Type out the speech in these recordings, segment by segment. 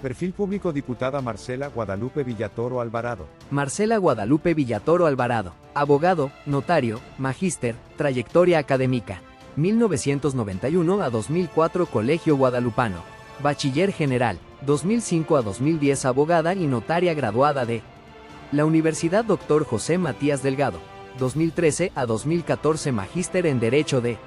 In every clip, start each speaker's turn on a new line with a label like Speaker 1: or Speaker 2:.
Speaker 1: Perfil público diputada Marcela Guadalupe Villatoro Alvarado.
Speaker 2: Marcela Guadalupe Villatoro Alvarado, abogado, notario, magíster, trayectoria académica, 1991 a 2004 Colegio Guadalupano, bachiller general, 2005 a 2010 abogada y notaria graduada de la Universidad Dr. José Matías Delgado, 2013 a 2014 magíster en Derecho de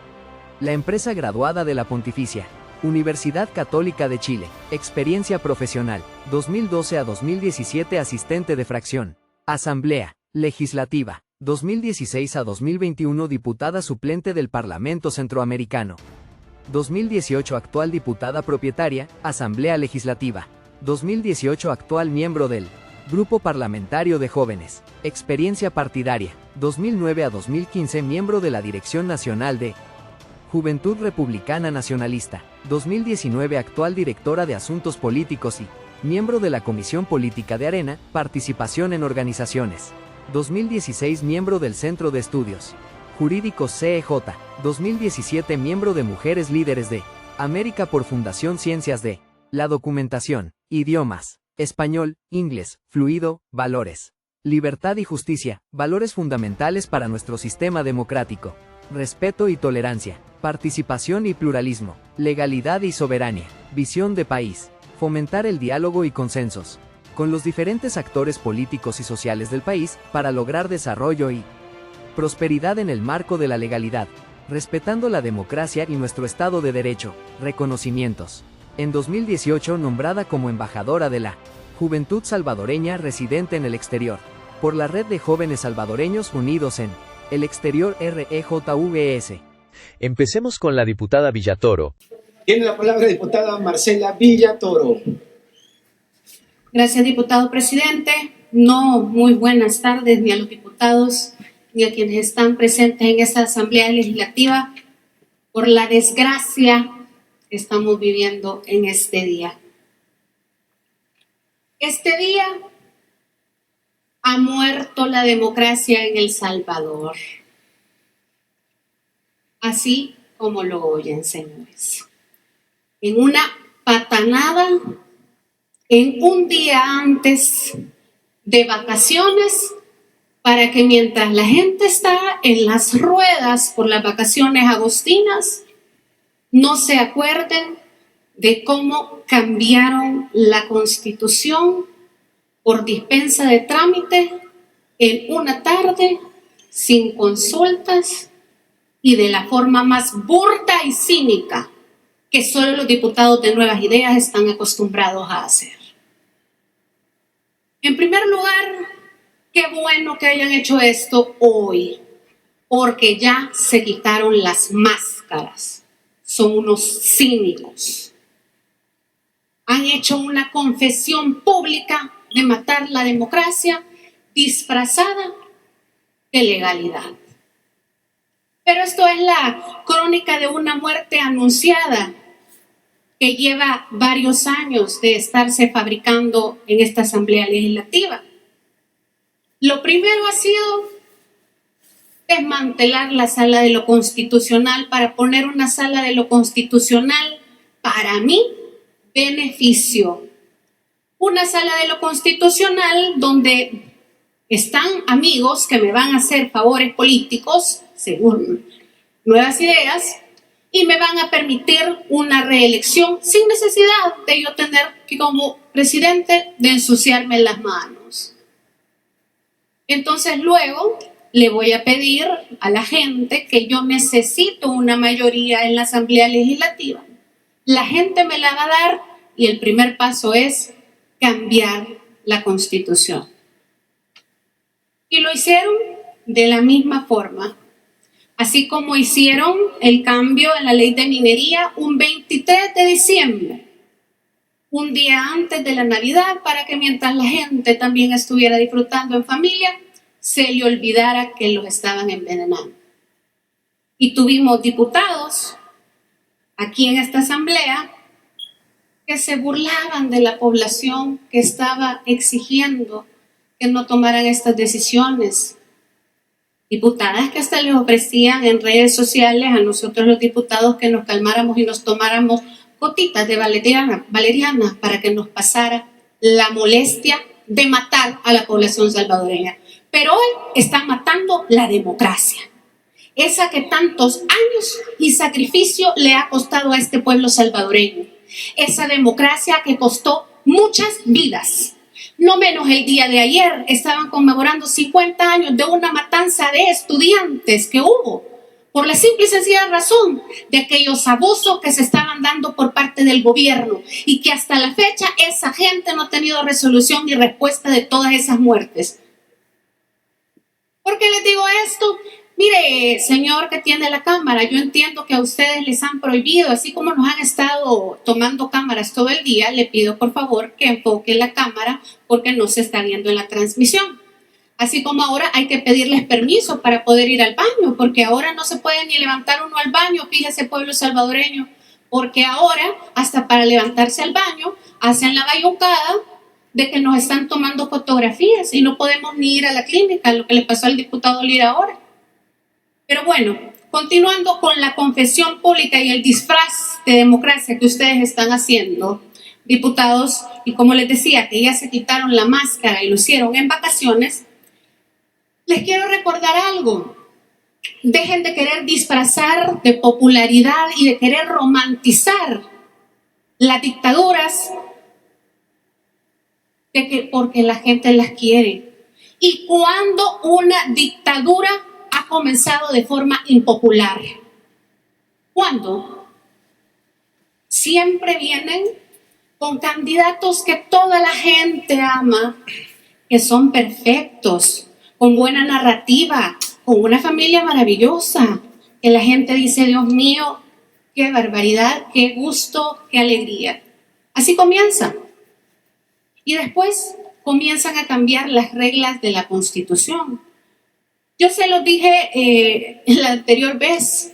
Speaker 2: la empresa graduada de la Pontificia Universidad Católica de Chile, experiencia profesional, 2012 a 2017 asistente de fracción, Asamblea Legislativa, 2016 a 2021 diputada suplente del Parlamento Centroamericano, 2018 actual diputada propietaria, Asamblea Legislativa, 2018 actual miembro del Grupo Parlamentario de Jóvenes, experiencia partidaria, 2009 a 2015 miembro de la Dirección Nacional de Juventud Republicana Nacionalista, 2019 actual directora de Asuntos Políticos y miembro de la Comisión Política de Arena, participación en organizaciones, 2016 miembro del Centro de Estudios Jurídicos CEJ, 2017 miembro de Mujeres Líderes de América por Fundación Ciencias de la Documentación, Idiomas, Español, Inglés, Fluido, Valores, Libertad y Justicia, valores fundamentales para nuestro sistema democrático, respeto y tolerancia, participación y pluralismo, legalidad y soberanía, visión de país, fomentar el diálogo y consensos con los diferentes actores políticos y sociales del país para lograr desarrollo y prosperidad en el marco de la legalidad, respetando la democracia y nuestro Estado de Derecho. Reconocimientos. En 2018 nombrada como embajadora de la Juventud Salvadoreña residente en el exterior, por la Red de Jóvenes Salvadoreños Unidos en el Exterior REJVS.
Speaker 3: Empecemos con la diputada Villatoro.
Speaker 4: Tiene la palabra la diputada Marcela Villatoro.
Speaker 5: Gracias, diputado presidente. No muy buenas tardes ni a los diputados ni a quienes están presentes en esta Asamblea Legislativa por la desgracia que estamos viviendo en este día. Este día ha muerto la democracia en El Salvador. Así como lo oyen, señores. En una patanada, en un día antes de vacaciones, para que mientras la gente está en las ruedas por las vacaciones agostinas, no se acuerden de cómo cambiaron la Constitución por dispensa de trámite en una tarde, sin consultas y de la forma más burda y cínica que solo los diputados de Nuevas Ideas están acostumbrados a hacer. En primer lugar, qué bueno que hayan hecho esto hoy, porque ya se quitaron las máscaras. Son unos cínicos. Han hecho una confesión pública de matar la democracia disfrazada de legalidad. Pero esto es la crónica de una muerte anunciada que lleva varios años de estarse fabricando en esta Asamblea Legislativa. Lo primero ha sido desmantelar la Sala de lo Constitucional para poner una Sala de lo Constitucional, para mi beneficio. Una Sala de lo Constitucional donde están amigos que me van a hacer favores políticos, según Nuevas Ideas, y me van a permitir una reelección sin necesidad de yo tener que, como presidente, de ensuciarme las manos. Entonces luego le voy a pedir a la gente que yo necesito una mayoría en la Asamblea Legislativa. La gente me la va a dar y el primer paso es cambiar la Constitución. Y lo hicieron de la misma forma, así como hicieron el cambio en la ley de minería un 23 de diciembre, un día antes de la Navidad, para que mientras la gente también estuviera disfrutando en familia, se le olvidara que los estaban envenenando. Y tuvimos diputados aquí en esta asamblea que se burlaban de la población que estaba exigiendo que no tomaran estas decisiones. Diputadas que hasta les ofrecían en redes sociales a nosotros los diputados que nos calmáramos y nos tomáramos gotitas de valeriana para que nos pasara la molestia de matar a la población salvadoreña. Pero hoy están matando la democracia, esa que tantos años y sacrificio le ha costado a este pueblo salvadoreño, esa democracia que costó muchas vidas. No menos el día de ayer estaban conmemorando 50 años de una matanza de estudiantes que hubo por la simple y sencilla razón de aquellos abusos que se estaban dando por parte del gobierno y que hasta la fecha esa gente no ha tenido resolución ni respuesta de todas esas muertes. ¿Por qué les digo esto? Mire, señor que tiene la cámara, yo entiendo que a ustedes les han prohibido, así como nos han estado tomando cámaras todo el día, le pido por favor que enfoque la cámara porque no se está viendo en la transmisión. Así como ahora hay que pedirles permiso para poder ir al baño, porque ahora no se puede ni levantar uno al baño, fíjese pueblo salvadoreño, porque ahora hasta para levantarse al baño hacen la bayuncada de que nos están tomando fotografías y no podemos ni ir a la clínica, lo que le pasó al diputado Lira ahora. Pero bueno, continuando con la confesión pública y el disfraz de democracia que ustedes están haciendo, diputados, y como les decía, que ya se quitaron la máscara y lo hicieron en vacaciones, les quiero recordar algo. Dejen de querer disfrazar de popularidad y de querer romantizar las dictaduras porque la gente las quiere. Y cuando una dictadura ha comenzado de forma impopular, ¿cuándo? Siempre vienen con candidatos que toda la gente ama, que son perfectos, con buena narrativa, con una familia maravillosa, que la gente dice, Dios mío, qué barbaridad, qué gusto, qué alegría. Así comienza. Y después comienzan a cambiar las reglas de la Constitución. Yo se los dije la anterior vez,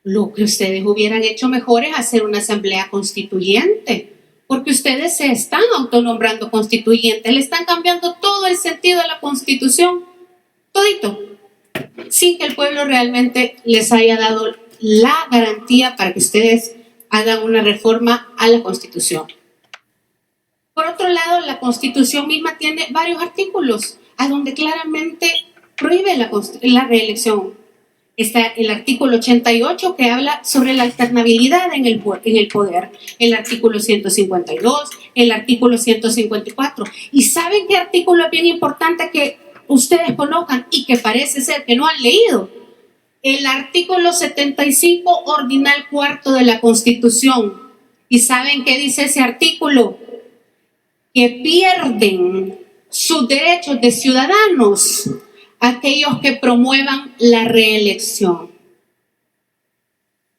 Speaker 5: lo que ustedes hubieran hecho mejor es hacer una asamblea constituyente, porque ustedes se están autonombrando constituyentes, le están cambiando todo el sentido de la Constitución, todito, sin que el pueblo realmente les haya dado la garantía para que ustedes hagan una reforma a la Constitución. Por otro lado, la Constitución misma tiene varios artículos a donde claramente prohíbe la reelección. Está el artículo 88 que habla sobre la alternabilidad en el poder, el artículo 152, el artículo 154. ¿Y saben qué artículo es bien importante que ustedes conozcan y que parece ser que no han leído? El artículo 75 ordinal cuarto de la Constitución. ¿Y saben qué dice ese artículo? Que pierden sus derechos de ciudadanos aquellos que promuevan la reelección.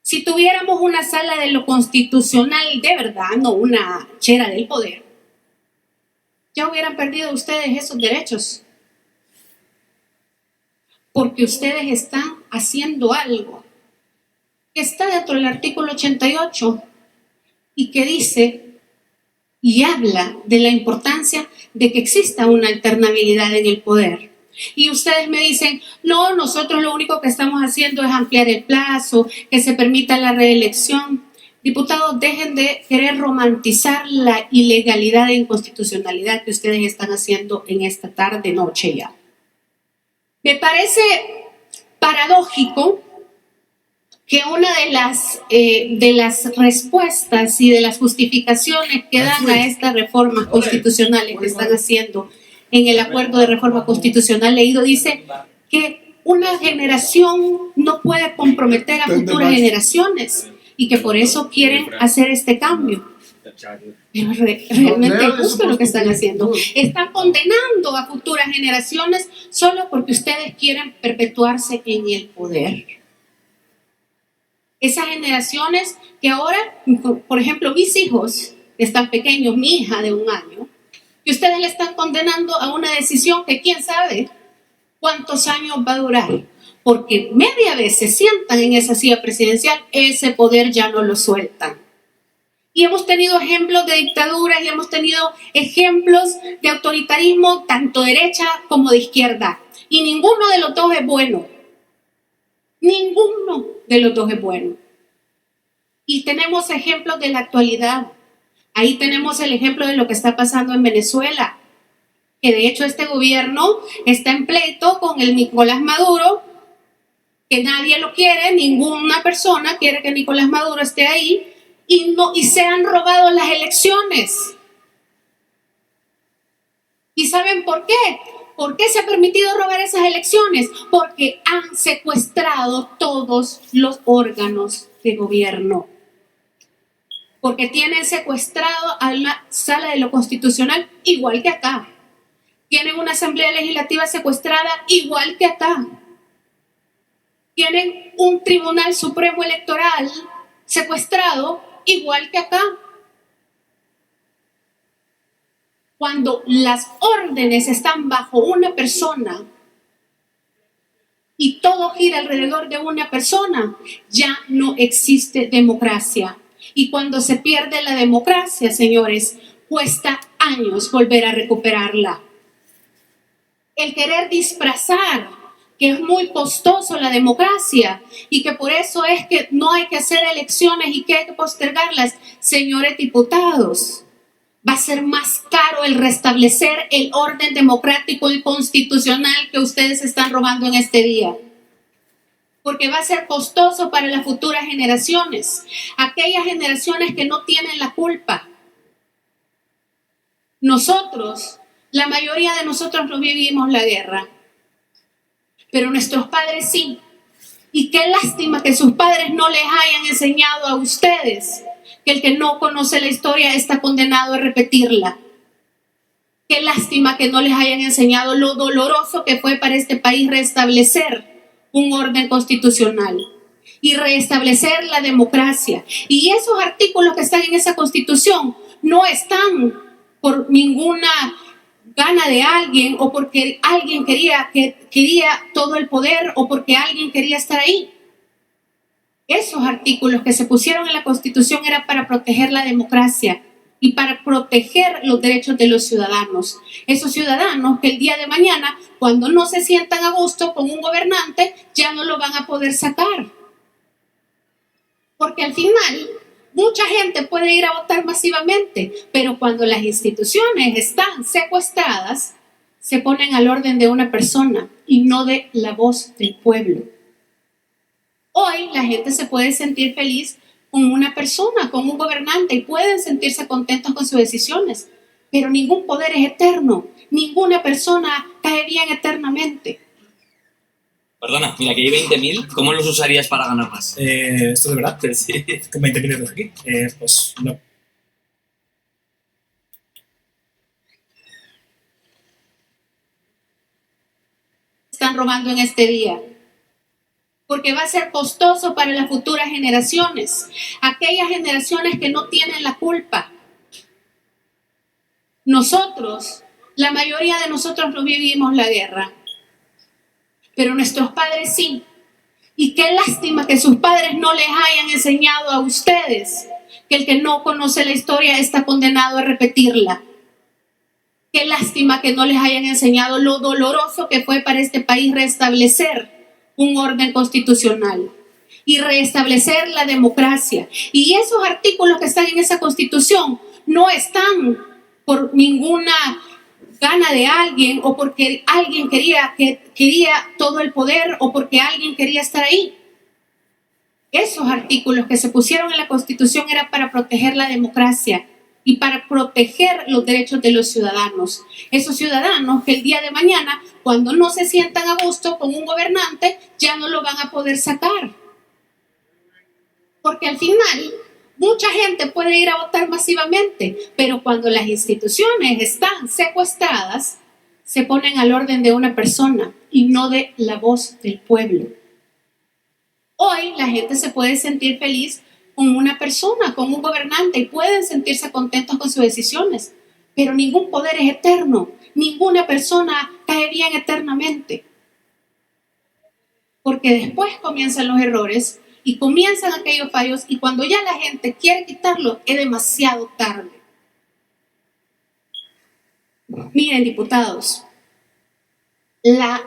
Speaker 5: Si tuviéramos una sala de lo constitucional de verdad, no una chera del poder, ya hubieran perdido ustedes esos derechos. Porque ustedes están haciendo algo que está dentro del artículo 88 y que dice y habla de la importancia de que exista una alternabilidad en el poder. Y ustedes me dicen, no, nosotros lo único que estamos haciendo es ampliar el plazo, que se permita la reelección. Diputados, dejen de querer romantizar la ilegalidad e inconstitucionalidad que ustedes están haciendo en esta tarde, noche ya. Me parece paradójico que una de las respuestas y de las justificaciones que dan a estas reformas constitucionales que están haciendo en el acuerdo de reforma constitucional leído, dice que una generación no puede comprometer a futuras generaciones y que por eso quieren hacer este cambio. Pero realmente es justo lo que están haciendo. Están condenando a futuras generaciones solo porque ustedes quieren perpetuarse en el poder. Esas generaciones que ahora, por ejemplo, mis hijos que están pequeños, mi hija de 1 año, que ustedes le están condenando a una decisión que quién sabe cuántos años va a durar, porque media vez se sientan en esa silla presidencial, ese poder ya no lo sueltan. Y hemos tenido ejemplos de dictaduras y hemos tenido ejemplos de autoritarismo, tanto derecha como de izquierda. Y ninguno de los dos es bueno. Ninguno de los dos es bueno. Y tenemos ejemplos de la actualidad. Ahí tenemos el ejemplo de lo que está pasando en Venezuela, que de hecho este gobierno está en pleito con el Nicolás Maduro, que nadie lo quiere, ninguna persona quiere que Nicolás Maduro esté ahí, y se han robado las elecciones. ¿Y saben por qué? ¿Por qué se ha permitido robar esas elecciones? Porque han secuestrado todos los órganos de gobierno. Porque tienen secuestrado a la Sala de lo Constitucional igual que acá. Tienen una Asamblea Legislativa secuestrada igual que acá. Tienen un Tribunal Supremo Electoral secuestrado igual que acá. Cuando las órdenes están bajo una persona y todo gira alrededor de una persona, ya no existe democracia. Y cuando se pierde la democracia, señores, cuesta años volver a recuperarla. El querer disfrazar que es muy costoso la democracia y que por eso es que no hay que hacer elecciones y que hay que postergarlas, señores diputados, va a ser más caro el restablecer el orden democrático y constitucional que ustedes están robando en este día. Porque va a ser costoso para las futuras generaciones, aquellas generaciones que no tienen la culpa. Nosotros, la mayoría de nosotros no vivimos la guerra, pero nuestros padres sí. Y qué lástima que sus padres no les hayan enseñado a ustedes que el que no conoce la historia está condenado a repetirla. Qué lástima que no les hayan enseñado lo doloroso que fue para este país restablecer un orden constitucional y restablecer la democracia. Y esos artículos que están en esa Constitución no están por ninguna gana de alguien o porque alguien quería todo el poder o porque alguien quería estar ahí. Esos artículos que se pusieron en la Constitución eran para proteger la democracia y para proteger los derechos de los ciudadanos. Esos ciudadanos que el día de mañana, cuando no se sientan a gusto con un gobernante, ya no lo van a poder sacar. Porque al final, mucha gente puede ir a votar masivamente, pero cuando las instituciones están secuestradas, se ponen al orden de una persona y no de la voz del pueblo. Hoy la gente se puede sentir feliz con una persona, con un gobernante y pueden sentirse contentos con sus decisiones, pero ningún poder es eterno, ninguna persona cae bien eternamente.
Speaker 6: Perdona, mira, que hay 20.000, ¿cómo los usarías para ganar más?
Speaker 7: ¿Esto es verdad?
Speaker 6: Sí.
Speaker 7: Con 20.000 euros aquí. Pues no.
Speaker 5: Están robando en este día. Porque va a ser costoso para las futuras generaciones, aquellas generaciones que no tienen la culpa. Nosotros, la mayoría de nosotros no vivimos la guerra, pero nuestros padres sí. Y qué lástima que sus padres no les hayan enseñado a ustedes que el que no conoce la historia está condenado a repetirla. Qué lástima que no les hayan enseñado lo doloroso que fue para este país restablecer un orden constitucional y restablecer la democracia. Y esos artículos que están en esa Constitución no están por ninguna gana de alguien o porque alguien quería todo el poder o porque alguien quería estar ahí. Esos artículos que se pusieron en la Constitución eran para proteger la democracia y para proteger los derechos de los ciudadanos. Esos ciudadanos que el día de mañana, cuando no se sientan a gusto con un gobernante, ya no lo van a poder sacar. Porque al final, mucha gente puede ir a votar masivamente, pero cuando las instituciones están secuestradas, se ponen al orden de una persona y no de la voz del pueblo. Hoy la gente se puede sentir feliz con una persona, con un gobernante y pueden sentirse contentos con sus decisiones, pero ningún poder es eterno, ninguna persona cae bien eternamente. Porque después comienzan los errores y comienzan aquellos fallos y cuando ya la gente quiere quitarlo es demasiado tarde. Miren, diputados, la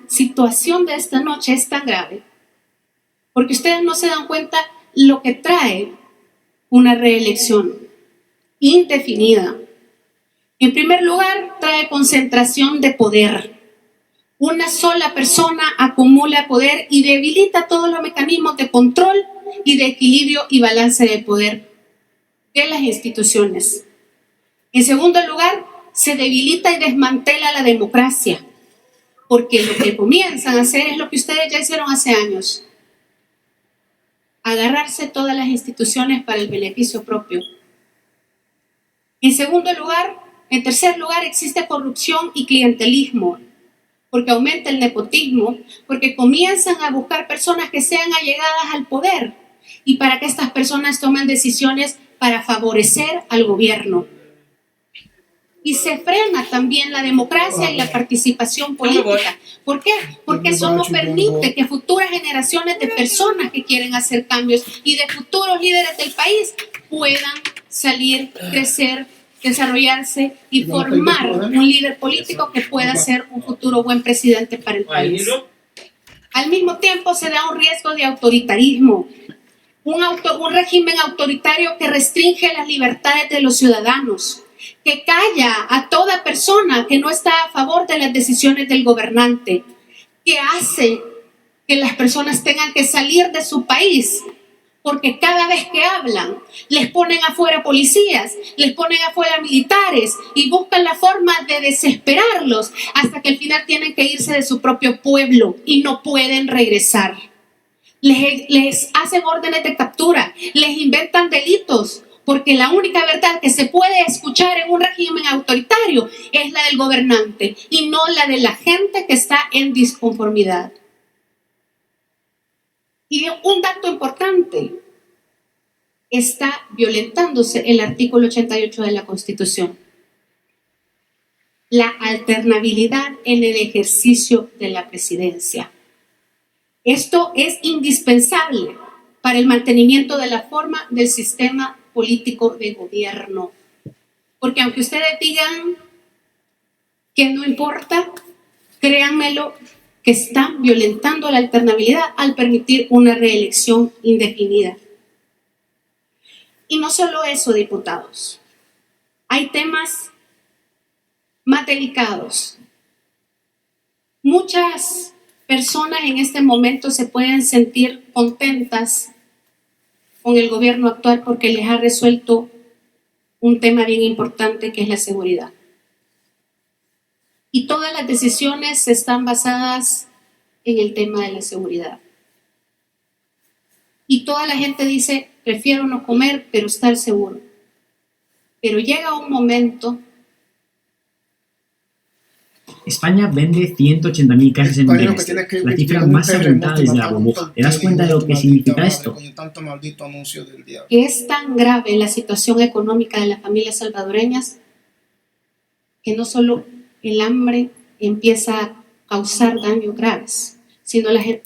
Speaker 5: situación de esta noche es tan grave porque ustedes no se dan cuenta lo que trae una reelección indefinida. En primer lugar, trae concentración de poder. Una sola persona acumula poder y debilita todos los mecanismos de control y de equilibrio y balance de poder de las instituciones. En segundo lugar, se debilita y desmantela la democracia, porque lo que comienzan a hacer es lo que ustedes ya hicieron hace años: agarrarse todas las instituciones para el beneficio propio. En tercer lugar, existe corrupción y clientelismo, porque aumenta el nepotismo, porque comienzan a buscar personas que sean allegadas al poder y para que estas personas tomen decisiones para favorecer al gobierno. Y se frena también la democracia y la participación política. ¿Por qué? Porque eso no permite que futuras generaciones de personas que quieren hacer cambios y de futuros líderes del país puedan salir, crecer, desarrollarse y formar un líder político que pueda ser un futuro buen presidente para el país. Al mismo tiempo se da un riesgo de autoritarismo, un régimen autoritario que restringe las libertades de los ciudadanos, que calla a toda persona que no está a favor de las decisiones del gobernante, que hace que las personas tengan que salir de su país, porque cada vez que hablan les ponen afuera policías, les ponen afuera militares y buscan la forma de desesperarlos hasta que al final tienen que irse de su propio pueblo y no pueden regresar. Les hacen órdenes de captura, les inventan delitos, porque la única verdad que se puede escuchar en un régimen autoritario es la del gobernante y no la de la gente que está en disconformidad. Y un dato importante: está violentándose el artículo 88 de la Constitución. La alternabilidad en el ejercicio de la presidencia. Esto es indispensable para el mantenimiento de la forma del sistema político de gobierno. Porque aunque ustedes digan que no importa, créanmelo, que están violentando la alternabilidad al permitir una reelección indefinida. Y no solo eso, diputados. Hay temas más delicados. Muchas personas en este momento se pueden sentir contentas con el gobierno actual porque les ha resuelto un tema bien importante, que es la seguridad. Y todas las decisiones están basadas en el tema de la seguridad. Y toda la gente dice: prefiero no comer, pero estar seguro. Pero llega un momento.
Speaker 8: España vende 180.000 casas en un trimestre, la cifra más aumentada desde la burbuja. ¿Te das cuenta de lo que significa esto?
Speaker 5: Es tan grave la situación económica de las familias salvadoreñas que no solo el hambre empieza a causar daños graves, sino la gente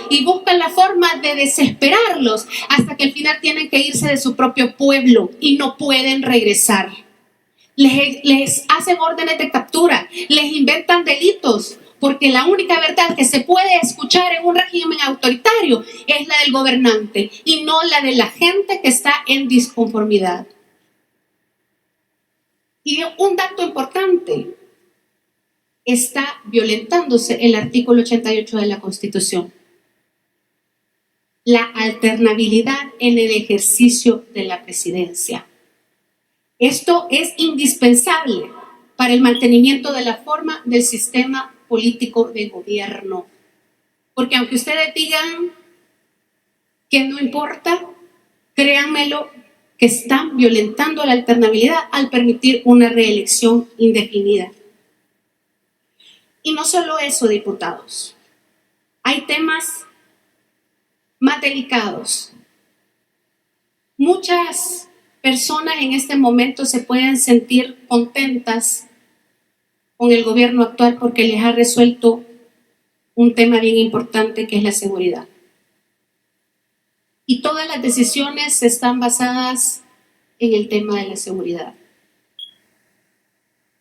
Speaker 5: y buscan la forma de desesperarlos hasta que al final tienen que irse de su propio pueblo y no pueden regresar. Les hacen órdenes de captura, les inventan delitos, porque la única verdad que se puede escuchar en un régimen autoritario es la del gobernante y no la de la gente que está en disconformidad. Y un dato importante: está violentándose el artículo 88 de la Constitución. La alternabilidad en el ejercicio de la presidencia. Esto es indispensable para el mantenimiento de la forma del sistema político de gobierno. Porque aunque ustedes digan que no importa, créanmelo, que están violentando la alternabilidad al permitir una reelección indefinida. Y no solo eso, diputados. Hay temas más delicados. Muchas personas en este momento se pueden sentir contentas con el gobierno actual porque les ha resuelto un tema bien importante, que es la seguridad. Y todas las decisiones están basadas en el tema de la seguridad.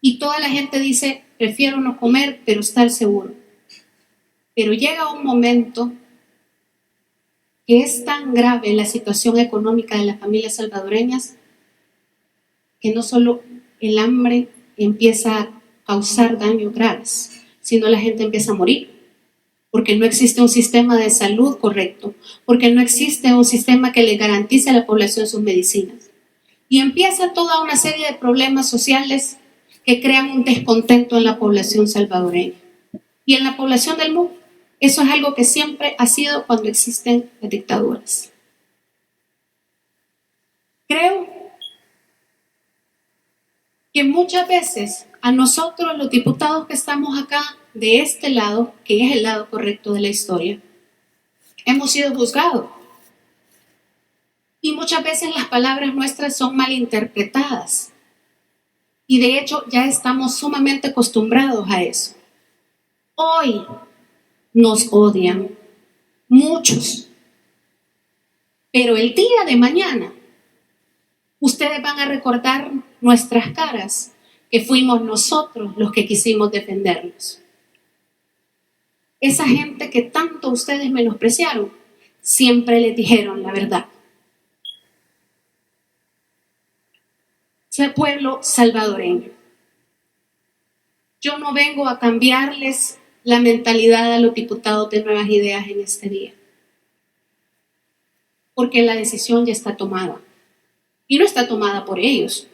Speaker 5: Y toda la gente dice: prefiero no comer, pero estar seguro. Pero llega un momento que es tan grave la situación económica de las familias salvadoreñas que no solo el hambre empieza a causar daños graves, sino la gente empieza a morir, porque no existe un sistema de salud correcto, porque no existe un sistema que le garantice a la población sus medicinas. Y empieza toda una serie de problemas sociales que crean un descontento en la población salvadoreña y en la población del mundo. Eso es algo que siempre ha sido cuando existen las dictaduras. Creo que muchas veces a nosotros, los diputados que estamos acá de este lado, que es el lado correcto de la historia, hemos sido juzgados. Y muchas veces las palabras nuestras son malinterpretadas. Y de hecho ya estamos sumamente acostumbrados a eso. Hoy nos odian muchos. Pero el día de mañana, ustedes van a recordar nuestras caras, que fuimos nosotros los que quisimos defenderlos. Esa gente que tanto ustedes menospreciaron, siempre les dijeron la verdad. Ese pueblo salvadoreño. Yo no vengo a cambiarles la mentalidad a los diputados de Nuevas Ideas en este día, porque la decisión ya está tomada. Y no está tomada por ellos.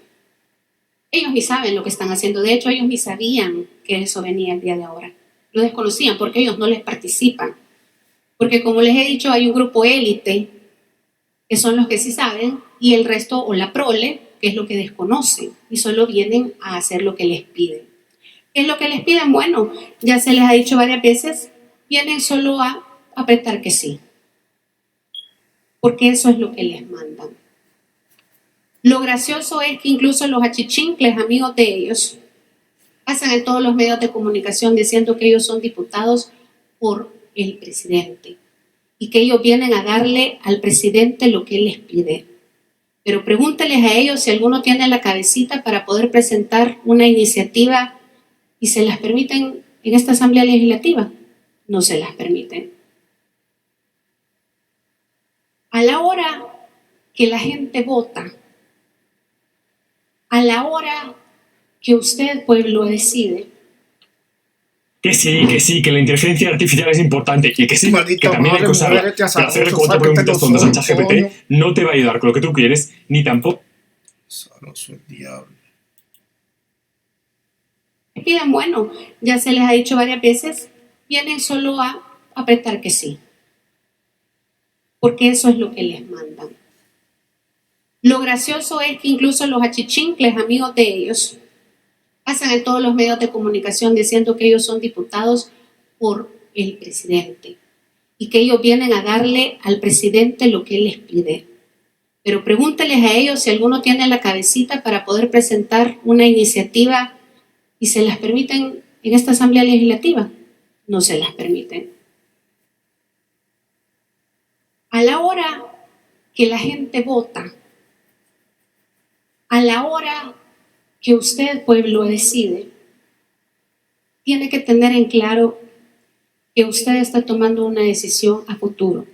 Speaker 5: Ellos ni saben lo que están haciendo. De hecho, ellos ni sabían que eso venía el día de ahora. Lo desconocían porque ellos no les participan. Porque como les he dicho, hay un grupo élite que son los que sí saben y el resto, o la prole, que es lo que desconocen y solo vienen a hacer lo que les piden. ¿Qué es lo que les piden? Bueno, ya se les ha dicho varias veces, vienen solo a apretar que sí. Porque eso es lo que les mandan. Lo gracioso es que incluso los achichincles, amigos de ellos, pasan en todos los medios de comunicación diciendo que ellos son diputados por el presidente y que ellos vienen a darle al presidente lo que él les pide. Pero pregúnteles a ellos si alguno tiene la cabecita para poder presentar una iniciativa y se las permiten en esta Asamblea Legislativa. No se las permiten. A la hora que la gente vota, a la hora que usted, pueblo, decide.
Speaker 7: Que sí, que la inteligencia artificial es importante y que sí, que también hay que usarla. Pero hacerle 4 preguntas tontas a ChatGPT no te va a ayudar con lo que tú quieres, ni tampoco.
Speaker 9: Zaroso el diablo.
Speaker 5: Piden, bueno, ya se les ha dicho varias veces, vienen solo a apretar que sí. Porque eso es lo que les mandan. Lo gracioso es que incluso los achichincles, amigos de ellos, pasan en todos los medios de comunicación diciendo que ellos son diputados por el presidente y que ellos vienen a darle al presidente lo que él les pide. Pero pregúnteles a ellos si alguno tiene la cabecita para poder presentar una iniciativa y se las permiten en esta Asamblea Legislativa. No se las permiten. A la hora que la gente vota, a la hora que usted, pueblo, decide, tiene que tener en claro que usted está tomando una decisión a futuro.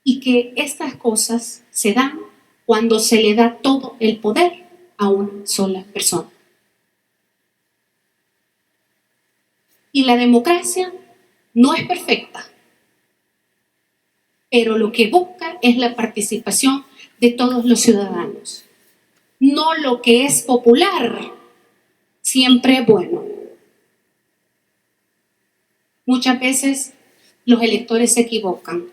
Speaker 5: Y que estas cosas se dan cuando se le da todo el poder a una sola persona. Y la democracia no es perfecta, pero lo que busca es la participación de todos los ciudadanos. No lo que es popular, siempre es bueno. Muchas veces los electores se equivocan.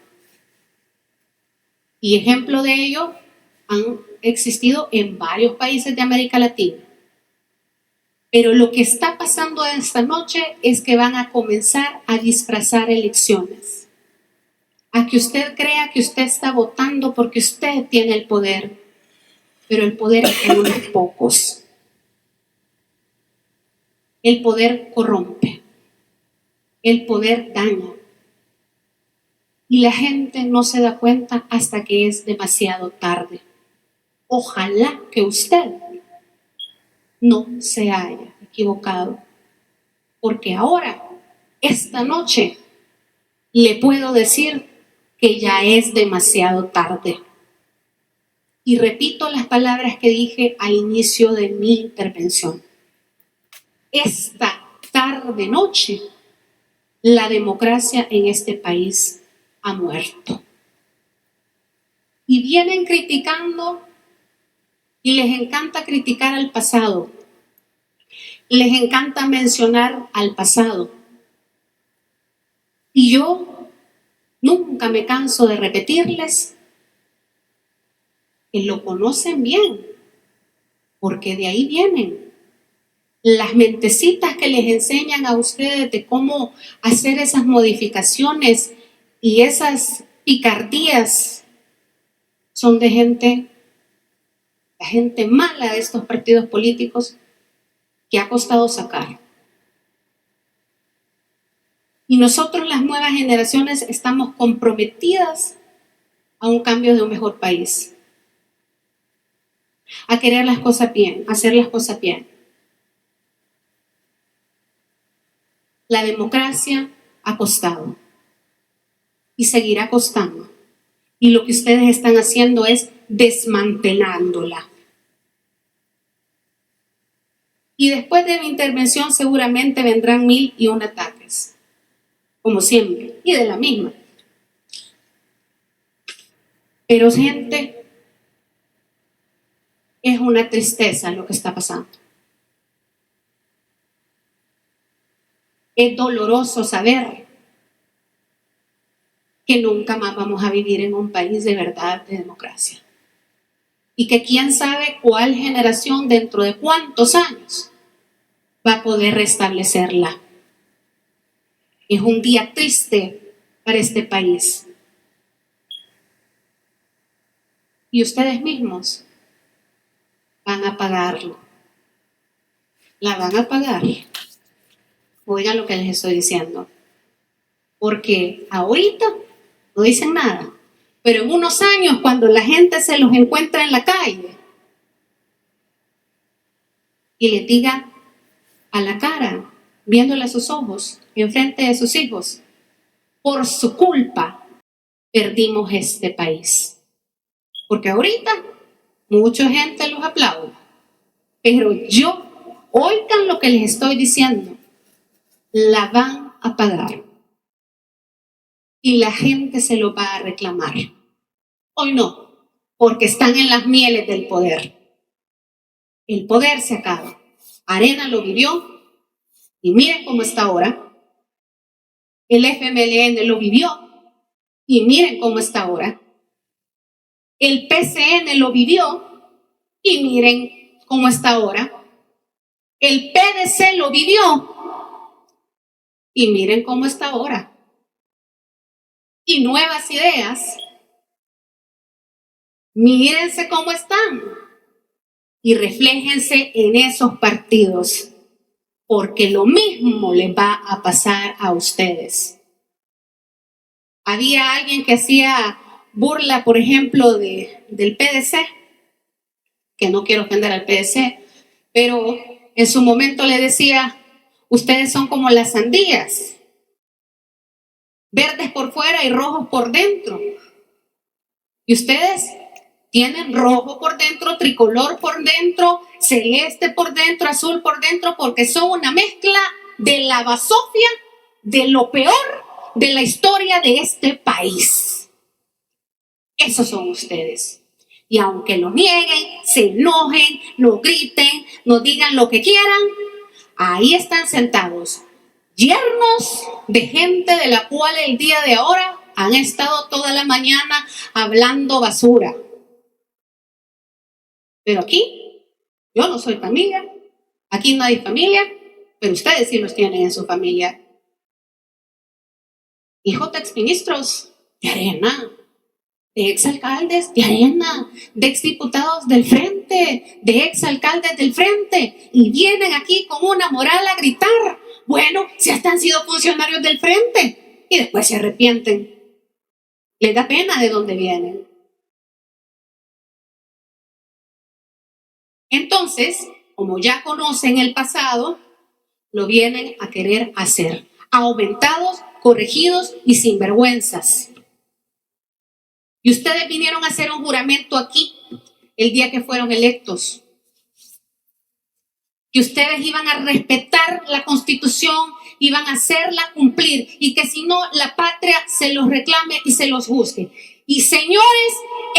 Speaker 5: Y ejemplo de ello han existido en varios países de América Latina. Pero lo que está pasando esta noche es que van a comenzar a disfrazar elecciones. A que usted crea que usted está votando porque usted tiene el poder, pero el poder es de unos pocos. El poder corrompe, el poder daña, y la gente no se da cuenta hasta que es demasiado tarde. Ojalá que usted no se haya equivocado, porque ahora, esta noche, le puedo decir que ya es demasiado tarde. Y repito las palabras que dije al inicio de mi intervención. Esta tarde-noche, la democracia en este país ha muerto. Y vienen criticando y les encanta criticar al pasado. Les encanta mencionar al pasado. Y yo nunca me canso de repetirles que lo conocen bien, porque de ahí vienen las mentecitas que les enseñan a ustedes de cómo hacer esas modificaciones y esas picardías son de la gente mala de estos partidos políticos que ha costado sacar. Y nosotros, las nuevas generaciones, estamos comprometidas a un cambio de un mejor país, a querer las cosas bien, a hacer las cosas bien. La democracia ha costado y seguirá costando. Y lo que ustedes están haciendo es desmantelándola. Y después de mi intervención seguramente vendrán 1001 ataques, como siempre, y de la misma. Pero gente, es una tristeza lo que está pasando. Es doloroso saber que nunca más vamos a vivir en un país de verdad, de democracia. Y que quién sabe cuál generación dentro de cuántos años va a poder restablecerla. Es un día triste para este país. Y ustedes mismos van a pagarlo. La van a pagar. Oigan lo que les estoy diciendo. Porque ahorita no dicen nada. Pero en unos años, cuando la gente se los encuentra en la calle y les diga a la cara, viéndole a sus ojos, enfrente de sus hijos, por su culpa perdimos este país. Porque ahorita mucha gente los aplaude. Pero oigan lo que les estoy diciendo, la van a pagar. Y la gente se lo va a reclamar. Hoy no, porque están en las mieles del poder. El poder se acaba. Arena lo vivió y miren cómo está ahora. El FMLN lo vivió y miren cómo está ahora. El PCN lo vivió y miren cómo está ahora. El PDC lo vivió y miren cómo está ahora. Y Nuevas Ideas, mírense cómo están y refléjense en esos partidos, porque lo mismo les va a pasar a ustedes. Había alguien que hacía burla, por ejemplo, del PDC, que no quiero ofender al PDC, pero en su momento le decía, ustedes son como las sandías, verdes por fuera y rojos por dentro. Y ustedes tienen rojo por dentro, tricolor por dentro, celeste por dentro, azul por dentro, porque son una mezcla de la basofia, de lo peor de la historia de este país. Esos son ustedes. Y aunque lo nieguen, se enojen, lo griten, nos digan lo que quieran, ahí están sentados. Yernos de gente de la cual el día de ahora han estado toda la mañana hablando basura. Pero aquí, yo no soy familia, aquí no hay familia, pero ustedes sí los tienen en su familia. Hijos de exministros de Arena, de exalcaldes de Arena, de exdiputados del Frente, de exalcaldes del Frente, y vienen aquí con una moral a gritar. Bueno, si hasta han sido funcionarios del Frente y después se arrepienten. Les da pena de dónde vienen. Entonces, como ya conocen el pasado, lo vienen a querer hacer, aumentados corregidos y sinvergüenzas. Y ustedes vinieron a hacer un juramento aquí el día que fueron electos, que ustedes iban a respetar la Constitución, iban a hacerla cumplir y que si no, la patria se los reclame y se los juzgue. Y señores,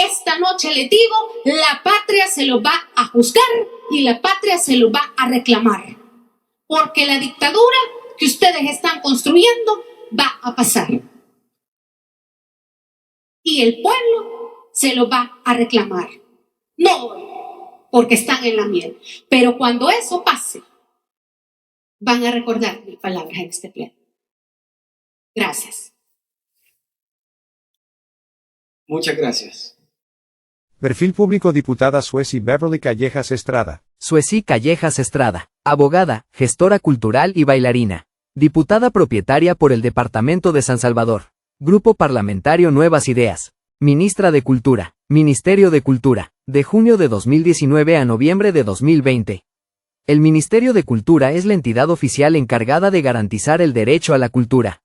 Speaker 5: esta noche les digo, la patria se los va a juzgar y la patria se los va a reclamar. Porque la dictadura que ustedes están construyendo va a pasar. Y el pueblo se lo va a reclamar. No, porque están en la miel. Pero cuando eso pase, van a recordar mis palabras en este pleno. Gracias.
Speaker 4: Muchas gracias.
Speaker 1: Perfil público diputada Sueci Beverly Callejas Estrada.
Speaker 2: Sueci Callejas Estrada, abogada, gestora cultural y bailarina. Diputada propietaria por el Departamento de San Salvador. Grupo Parlamentario Nuevas Ideas. Ministra de Cultura. Ministerio de Cultura. De junio de 2019 a noviembre de 2020. El Ministerio de Cultura es la entidad oficial encargada de garantizar el derecho a la cultura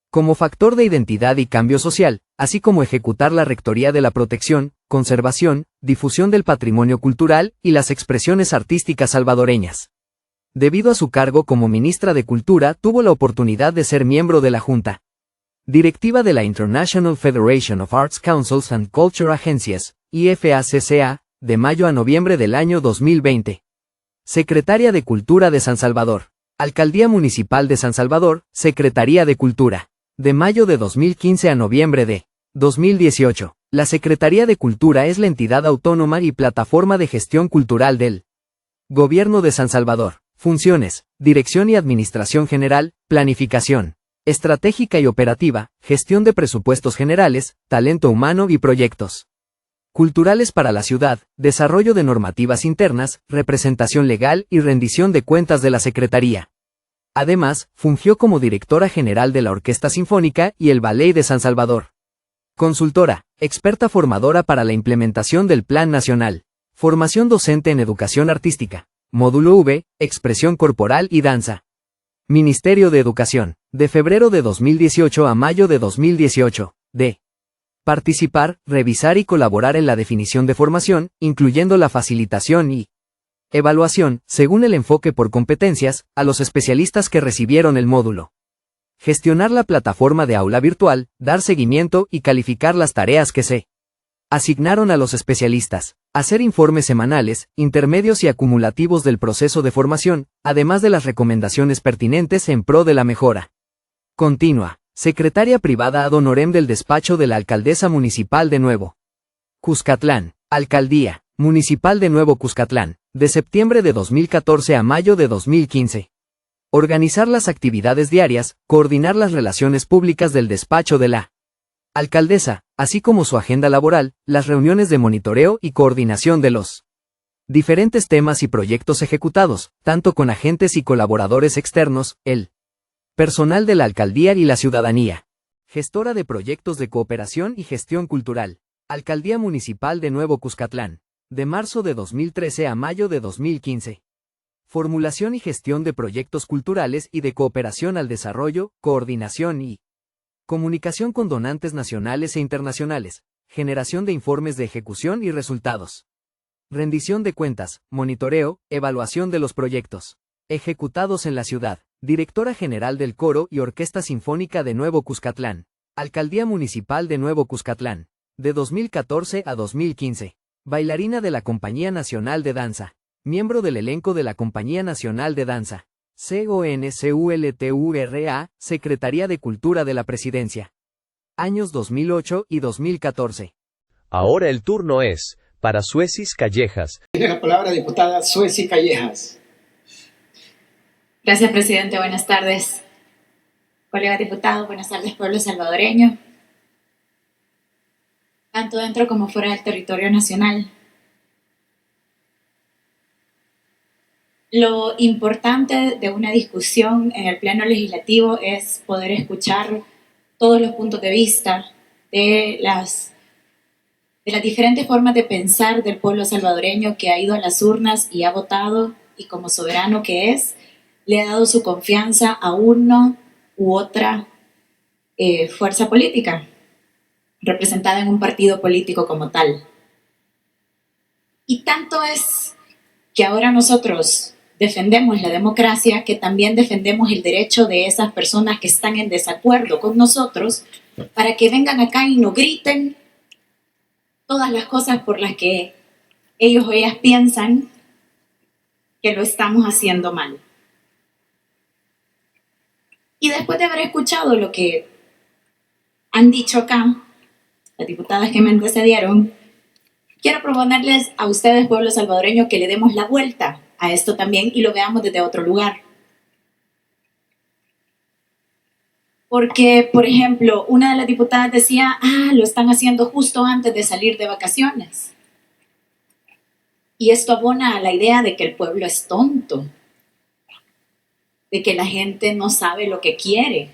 Speaker 2: como factor de identidad y cambio social, así como ejecutar la rectoría de la protección, conservación, difusión del patrimonio cultural y las expresiones artísticas salvadoreñas. Debido a su cargo como ministra de Cultura, tuvo la oportunidad de ser miembro de la Junta Directiva de la International Federation of Arts Councils and Culture Agencies, IFACCA, de mayo a noviembre del año 2020. Secretaria de Cultura de San Salvador. Alcaldía Municipal de San Salvador, Secretaría de Cultura. De mayo de 2015 a noviembre de 2018. La Secretaría de Cultura es la entidad autónoma y plataforma de gestión cultural del Gobierno de San Salvador. Funciones: dirección y administración general, planificación estratégica y operativa, gestión de presupuestos generales, talento humano y proyectos culturales para la ciudad, desarrollo de normativas internas, representación legal y rendición de cuentas de la Secretaría. Además, fungió como directora general de la Orquesta Sinfónica y el Ballet de San Salvador. Consultora, experta formadora para la implementación del Plan Nacional. Formación docente en Educación Artística. Módulo V, Expresión Corporal y Danza. Ministerio de Educación. De febrero de 2018 a mayo de 2018. D. Participar, revisar y colaborar en la definición de formación, incluyendo la facilitación y evaluación, según el enfoque por competencias, a los especialistas que recibieron el módulo. Gestionar la plataforma de aula virtual, dar seguimiento y calificar las tareas que se asignaron a los especialistas. Hacer informes semanales, intermedios y acumulativos del proceso de formación, además de las recomendaciones pertinentes en pro de la mejora continua. Secretaria privada ad honorem del despacho de la Alcaldesa Municipal de Nuevo Cuscatlán. Alcaldía Municipal de Nuevo Cuscatlán. De septiembre de 2014 a mayo de 2015. Organizar las actividades diarias, coordinar las relaciones públicas del despacho de la alcaldesa, así como su agenda laboral, las reuniones de monitoreo y coordinación de los diferentes temas y proyectos ejecutados, tanto con agentes y colaboradores externos, el personal de la alcaldía y la ciudadanía. Gestora de proyectos de cooperación y gestión cultural. Alcaldía Municipal de Nuevo Cuscatlán. De marzo de 2013 a mayo de 2015. Formulación y gestión de proyectos culturales y de cooperación al desarrollo, coordinación y comunicación con donantes nacionales e internacionales. Generación de informes de ejecución y resultados. Rendición de cuentas, monitoreo, evaluación de los proyectos ejecutados en la ciudad. Directora General del Coro y Orquesta Sinfónica de Nuevo Cuscatlán. Alcaldía Municipal de Nuevo Cuscatlán. De 2014 a 2015. Bailarina de la Compañía Nacional de Danza. Miembro del elenco de la Compañía Nacional de Danza. CONCULTURA, Secretaría de Cultura de la Presidencia. Años 2008 y 2014.
Speaker 3: Ahora el turno es para Sueci Callejas.
Speaker 4: Tiene la palabra diputada Sueci Callejas.
Speaker 10: Gracias, presidente. Buenas tardes, colegas diputados. Buenas tardes, pueblo salvadoreño, tanto dentro como fuera del territorio nacional. Lo importante de una discusión en el pleno legislativo es poder escuchar todos los puntos de vista de las diferentes formas de pensar del pueblo salvadoreño que ha ido a las urnas y ha votado, y como soberano que es, le ha dado su confianza a uno u otra fuerza política, representada en un partido político como tal. Y tanto es que ahora nosotros defendemos la democracia, que también defendemos el derecho de esas personas que están en desacuerdo con nosotros, para que vengan acá y nos griten todas las cosas por las que ellos o ellas piensan que lo estamos haciendo mal. Y después de haber escuchado lo que han dicho acá, las diputadas que me antecedieron, quiero proponerles a ustedes, pueblo salvadoreño, que le demos la vuelta a esto también y lo veamos desde otro lugar. Porque, por ejemplo, una de las diputadas decía, lo están haciendo justo antes de salir de vacaciones. Y esto abona a la idea de que el pueblo es tonto, de que la gente no sabe lo que quiere.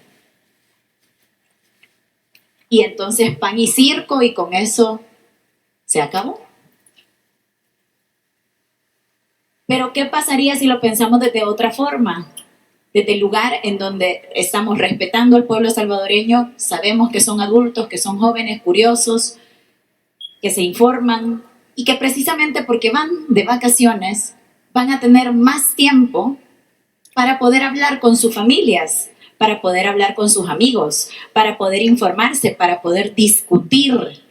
Speaker 10: Y entonces pan y circo, y con eso se acabó. Pero ¿qué pasaría si lo pensamos desde otra forma? Desde el lugar en donde estamos respetando al pueblo salvadoreño, sabemos que son adultos, que son jóvenes, curiosos, que se informan y que precisamente porque van de vacaciones van a tener más tiempo para poder hablar con sus familias, para poder hablar con sus amigos, para poder informarse, para poder discutir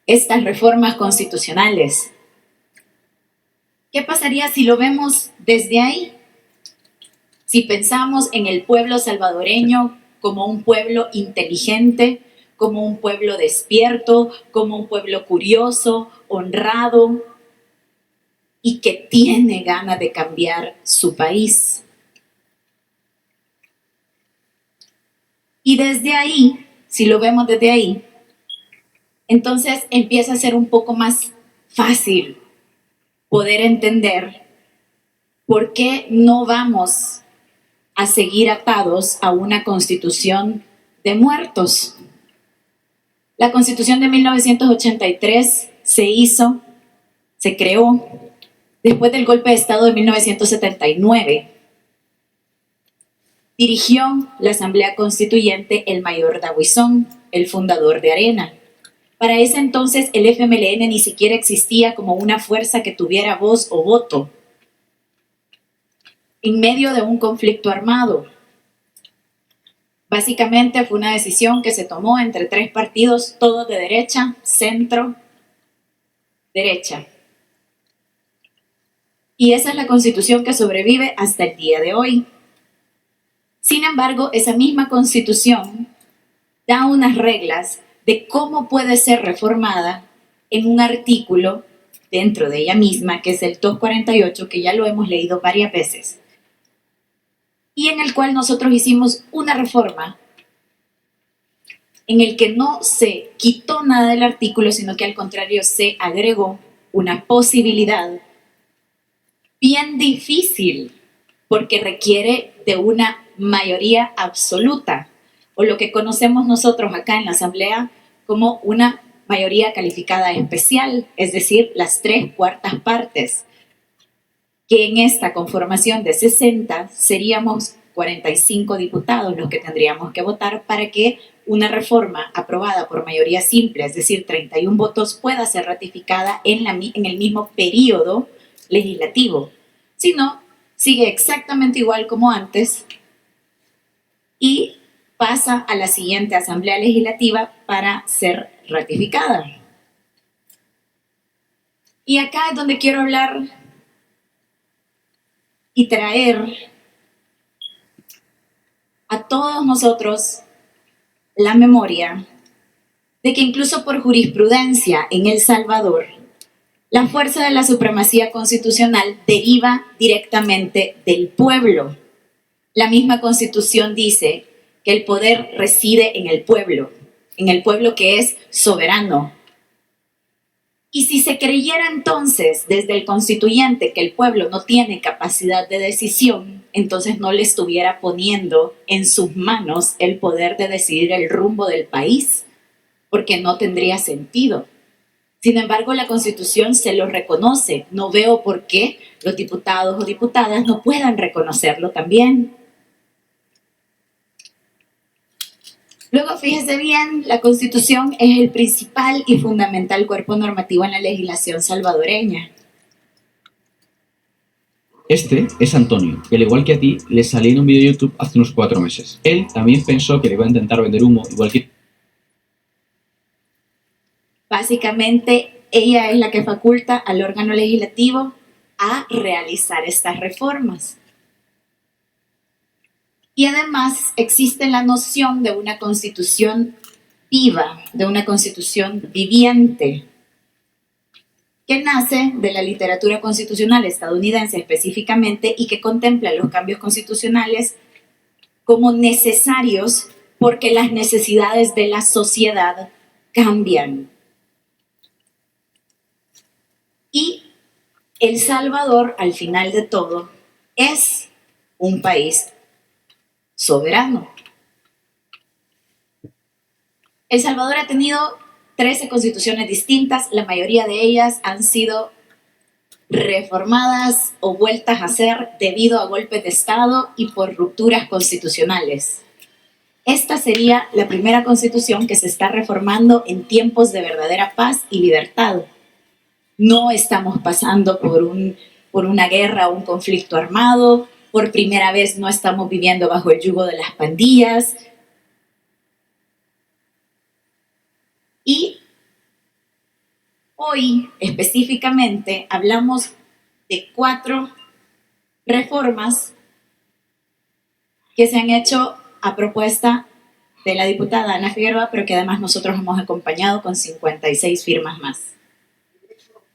Speaker 10: estas reformas constitucionales. ¿Qué pasaría si lo vemos desde ahí? Si pensamos en el pueblo salvadoreño como un pueblo inteligente, como un pueblo despierto, como un pueblo curioso, honrado y que tiene ganas de cambiar su país. Y desde ahí, si lo vemos desde ahí, entonces empieza a ser un poco más fácil poder entender por qué no vamos a seguir atados a una constitución de muertos. La Constitución de 1983 se creó después del golpe de Estado de 1979. Dirigió la Asamblea Constituyente el mayor Dawison, el fundador de Arena. Para ese entonces el FMLN ni siquiera existía como una fuerza que tuviera voz o voto en medio de un conflicto armado. Básicamente fue una decisión que se tomó entre tres partidos, todos de derecha, centro, derecha. Y esa es la Constitución que sobrevive hasta el día de hoy. Sin embargo, esa misma Constitución da unas reglas de cómo puede ser reformada en un artículo dentro de ella misma, que es el 248, que ya lo hemos leído varias veces, y en el cual nosotros hicimos una reforma en el que no se quitó nada del artículo, sino que al contrario se agregó una posibilidad bien difícil, porque requiere de una mayoría absoluta, o lo que conocemos nosotros acá en la Asamblea como una mayoría calificada especial, es decir, las 3/4 partes, que en esta conformación de 60 seríamos 45 diputados los que tendríamos que votar para que una reforma aprobada por mayoría simple, es decir, 31 votos, pueda ser ratificada en el mismo periodo legislativo. Si no, sigue exactamente igual como antes y pasa a la siguiente Asamblea Legislativa para ser ratificada. Y acá es donde quiero hablar y traer a todos nosotros la memoria de que incluso por jurisprudencia en El Salvador, la fuerza de la supremacía constitucional deriva directamente del pueblo. La misma Constitución dice que el poder reside en el pueblo que es soberano. Y si se creyera entonces desde el constituyente que el pueblo no tiene capacidad de decisión, entonces no le estuviera poniendo en sus manos el poder de decidir el rumbo del país, porque no tendría sentido. Sin embargo, la Constitución se lo reconoce. No veo por qué los diputados o diputadas no puedan reconocerlo también. Luego, fíjese bien, la Constitución es el principal y fundamental cuerpo normativo en la legislación salvadoreña.
Speaker 11: Este es Antonio, y al igual que a ti, le salí en un vídeo de YouTube hace unos 4 meses. Él también pensó que le iba a intentar vender humo, igual que...
Speaker 10: Básicamente, ella es la que faculta al órgano legislativo a realizar estas reformas. Y además existe la noción de una constitución viva, de una constitución viviente, que nace de la literatura constitucional estadounidense específicamente y que contempla los cambios constitucionales como necesarios porque las necesidades de la sociedad cambian. Y El Salvador, al final de todo, es un país soberano. El Salvador ha tenido 13 constituciones distintas, la mayoría de ellas han sido reformadas o vueltas a hacer debido a golpes de Estado y por rupturas constitucionales. Esta sería la primera constitución que se está reformando en tiempos de verdadera paz y libertad. No estamos pasando por una guerra o un conflicto armado, por primera vez no estamos viviendo bajo el yugo de las pandillas. Y hoy específicamente hablamos de 4 reformas que se han hecho a propuesta de la diputada Ana Figueroa, pero que además nosotros hemos acompañado con 56 firmas más,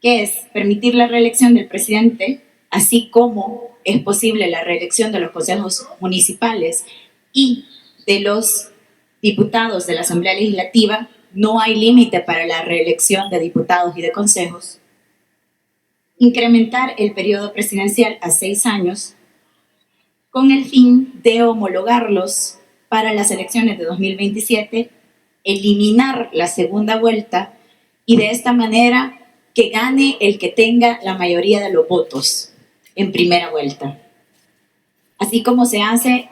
Speaker 10: que es permitir la reelección del presidente, así como es posible la reelección de los consejos municipales y de los diputados de la Asamblea Legislativa. No hay límite para la reelección de diputados y de consejos. Incrementar el periodo presidencial a 6 años con el fin de homologarlos para las elecciones de 2027, eliminar la segunda vuelta y de esta manera que gane el que tenga la mayoría de los votos en primera vuelta. Así como se hace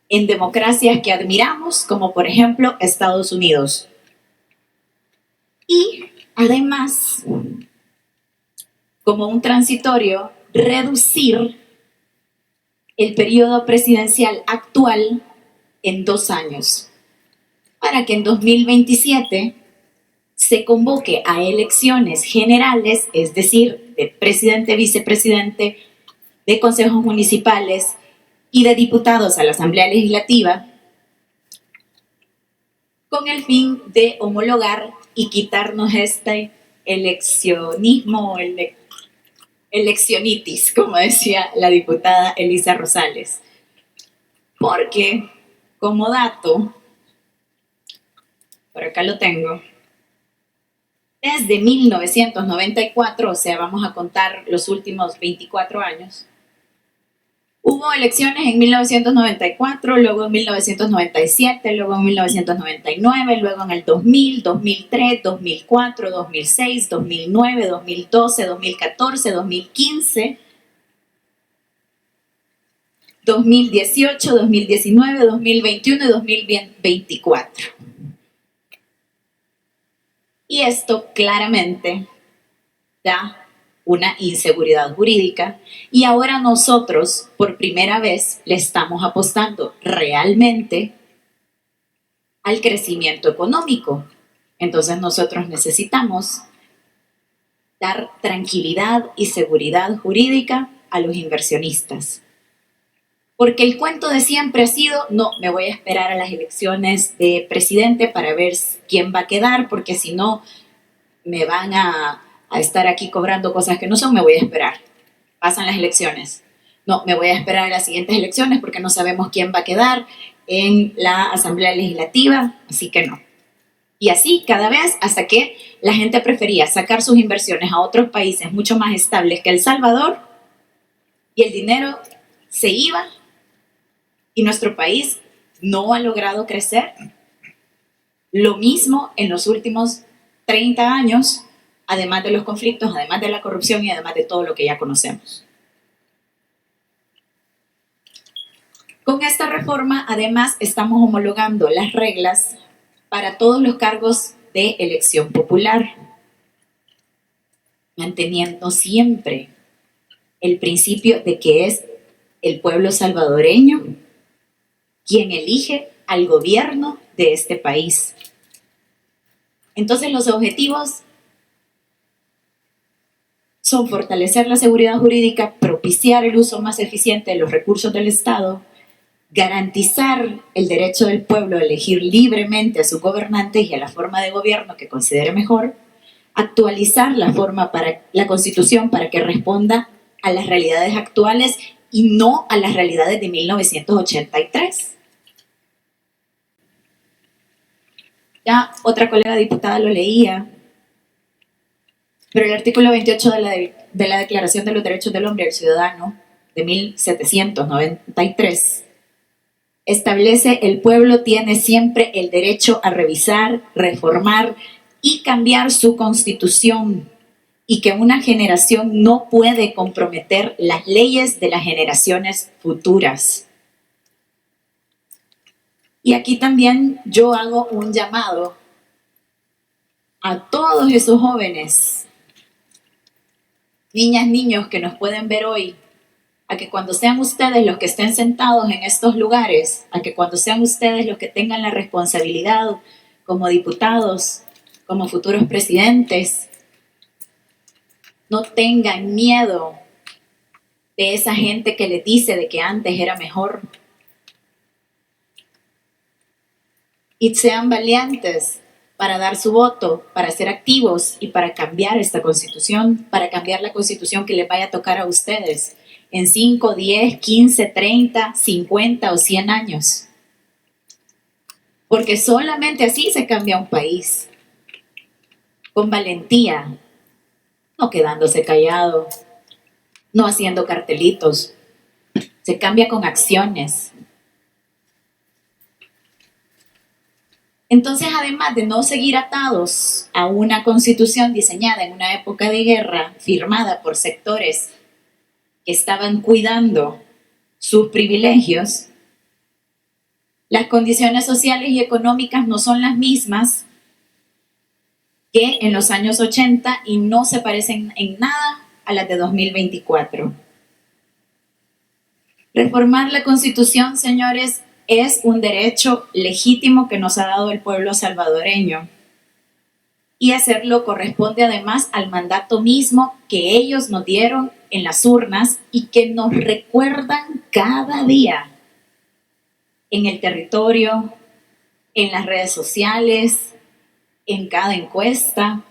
Speaker 10: en democracias que admiramos, como por ejemplo Estados Unidos. Y además, como un transitorio, reducir el periodo presidencial actual en 2 años, para que en 2027 se convoque a elecciones generales, es decir, de presidente, vicepresidente, de consejos municipales y de diputados a la Asamblea Legislativa, con el fin de homologar y quitarnos este eleccionismo, eleccionitis, como decía la diputada Elisa Rosales. Porque, como dato, por acá lo tengo, desde 1994, o sea, vamos a contar los últimos 24 años, hubo elecciones en 1994, luego en 1997, luego en 1999, luego en el 2000, 2003, 2004, 2006, 2009, 2012, 2014, 2015, 2018, 2019, 2021 y 2024. Y esto claramente da una inseguridad jurídica y ahora nosotros por primera vez le estamos apostando realmente al crecimiento económico. Entonces nosotros necesitamos dar tranquilidad y seguridad jurídica a los inversionistas. Porque el cuento de siempre ha sido, no, me voy a esperar a las elecciones de presidente para ver quién va a quedar, porque si no me van a estar aquí cobrando cosas que no son, me voy a esperar. Pasan las elecciones. No, me voy a esperar a las siguientes elecciones porque no sabemos quién va a quedar en la Asamblea Legislativa, así que no. Y así cada vez hasta que la gente prefería sacar sus inversiones a otros países mucho más estables que El Salvador y el dinero se iba y nuestro país no ha logrado crecer. Lo mismo en los últimos 30 años, además de los conflictos, además de la corrupción y además de todo lo que ya conocemos. Con esta reforma, además, estamos homologando las reglas para todos los cargos de elección popular, manteniendo siempre el principio de que es el pueblo salvadoreño quien elige al gobierno de este país. Entonces, los objetivos son fortalecer la seguridad jurídica, propiciar el uso más eficiente de los recursos del Estado, garantizar el derecho del pueblo a elegir libremente a sus gobernantes y a la forma de gobierno que considere mejor, actualizar la Constitución para que responda a las realidades actuales y no a las realidades de 1983. Ya otra colega diputada lo leía, pero el artículo 28 de la Declaración de los Derechos del Hombre y del Ciudadano de 1793 establece: el pueblo tiene siempre el derecho a revisar, reformar y cambiar su constitución, y que una generación no puede comprometer las leyes de las generaciones futuras. Y aquí también yo hago un llamado a todos esos jóvenes, niñas, niños que nos pueden ver hoy, a que cuando sean ustedes los que estén sentados en estos lugares, a que cuando sean ustedes los que tengan la responsabilidad como diputados, como futuros presidentes, no tengan miedo de esa gente que les dice de que antes era mejor. Y sean valientes para dar su voto, para ser activos y para cambiar esta Constitución, para cambiar la Constitución que les vaya a tocar a ustedes en 5, 10, 15, 30, 50 o 100 años. Porque solamente así se cambia un país. Con valentía, no quedándose callado, no haciendo cartelitos. Se cambia con acciones. Entonces, además de no seguir atados a una constitución diseñada en una época de guerra, firmada por sectores que estaban cuidando sus privilegios, las condiciones sociales y económicas no son las mismas que en los años 80 y no se parecen en nada a las de 2024. Reformar la Constitución, señores, es un derecho legítimo que nos ha dado el pueblo salvadoreño. Y hacerlo corresponde además al mandato mismo que ellos nos dieron en las urnas y que nos recuerdan cada día en el territorio, en las redes sociales, en cada encuesta.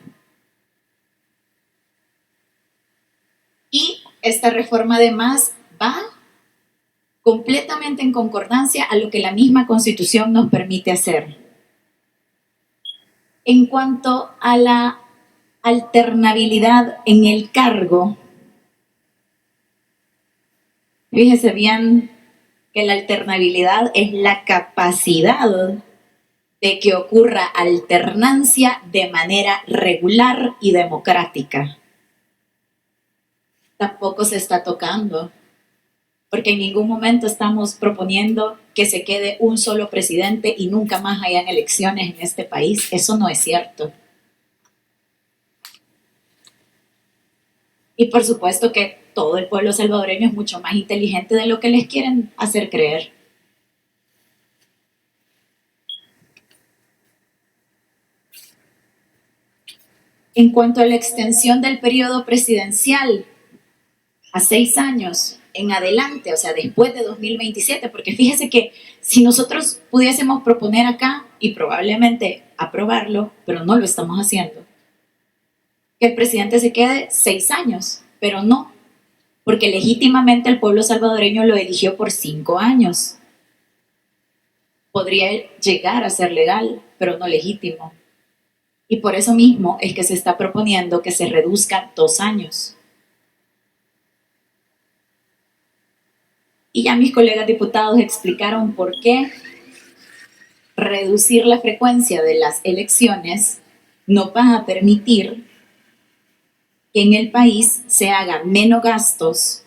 Speaker 10: Y esta reforma además va completamente en concordancia a lo que la misma Constitución nos permite hacer. En cuanto a la alternabilidad en el cargo, fíjese bien que la alternabilidad es la capacidad de que ocurra alternancia de manera regular y democrática. Tampoco se está tocando, porque en ningún momento estamos proponiendo que se quede un solo presidente y nunca más hayan elecciones en este país. Eso no es cierto. Y por supuesto que todo el pueblo salvadoreño es mucho más inteligente de lo que les quieren hacer creer. En cuanto a la extensión del periodo presidencial a 6 años en adelante, o sea, después de 2027, porque fíjese que si nosotros pudiésemos proponer acá y probablemente aprobarlo, pero no lo estamos haciendo, que el presidente se quede 6 años, pero no, porque legítimamente el pueblo salvadoreño lo eligió por 5 años. Podría llegar a ser legal, pero no legítimo. Y por eso mismo es que se está proponiendo que se reduzca 2 años. Y ya mis colegas diputados explicaron por qué reducir la frecuencia de las elecciones no va a permitir que en el país se hagan menos gastos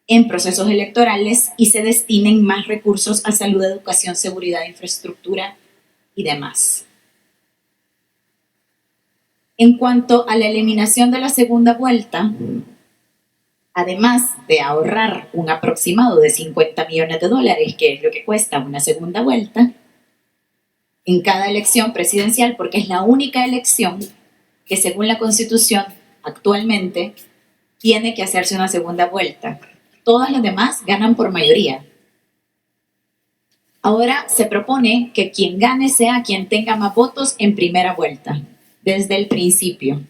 Speaker 10: en procesos electorales y se destinen más recursos a salud, educación, seguridad, infraestructura y demás. En cuanto a la eliminación de la segunda vuelta, además de ahorrar un aproximado de 50 millones de dólares, que es lo que cuesta una segunda vuelta, en cada elección presidencial, porque es la única elección que según la Constitución actualmente tiene que hacerse una segunda vuelta. Todas las demás ganan por mayoría. Ahora se propone que quien gane sea quien tenga más votos en primera vuelta, desde el principio.